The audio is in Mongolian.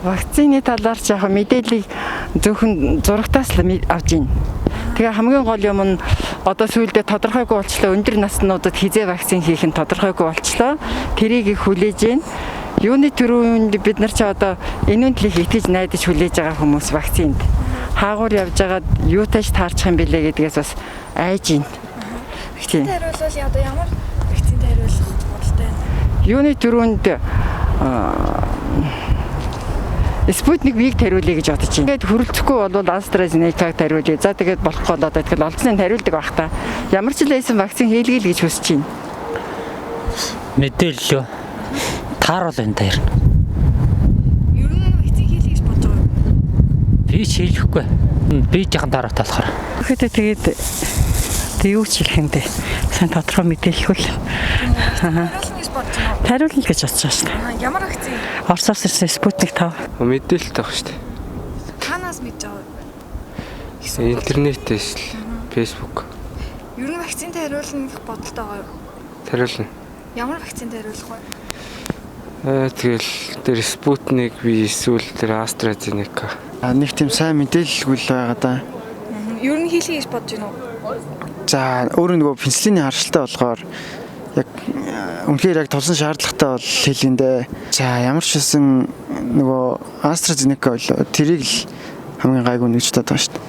Вакцины талаар ч яг мэдээллийг зөвхөн зурагтаас л авж байна. Тэгээ хамгийн гол юм нь одоо сүүлдээ тодорхойгүй болчлоо. Өндөр наснуудад хизээ вакцин хийх нь тодорхойгүй болчлоо. Тэрийг хүлээж байна. Юуны төрөнд бид нар ч одоо энэ үнэлийг итгэж найдаж хүлээж байгаа хүмүүс вакцинд хаагуур явж байгаад юутайч таарчих юм бэлээ гэдгээс бас айж байна. Вакцин хариулвал одоо ямар вакцинд хариулах бодолтой байна? Юуны төрөнд Спутник V-г тариулъя гэж бодож байна. Тэгээд хөрөлцөхгүй бол AstraZeneca-г тариулъя. За тэгээд болохгүй болоод тэгэл олцны тариулдаг байх та. Ямар ч лээсэн вакцин хийлгэл гэж хүсэж байна. Мэдээлэл юу? Тааруул энэ дээр. Ер нь вакцин хийлгэж бодож байгаа юу? Би ч хийлгэхгүй. Би жахан таараатай болохоор. Тэгээд юу ч хэлэх юм бэ? Сайн тодорхой мэдээлэхгүй л. Хариулна гэж бодож байна уу? Тариулна гэж бодож байна шүү дээ. Ямар вакцин? Оросоос ирсэн Спутник 5. Мэдээлэлтэй байх шүү дээ. Танаас мэдж байгаа юу? Интернетээс л Facebook Ер нь вакцинд хариулна гэх бодолтой байгаа юу? тариулна. Ямар вакцинд хариулах вэ? Тэгэл тэр Sputnik V эсвэл тэр AstraZeneca. Нэг тийм сайн мэдээлэлгүй л байгаа да. Ер нь хийлгэж гэж бодож байна уу? За өөрөө нөгөө пенсилины харшилтай болохоор яг үнэхээр яг тулсан шаардлагатай бол хэлэндээ. За ямар ч байсан нөгөө AstraZeneca бол тэрийг л хамгийн гайгүй нэгж таад байгаа шүү дээ.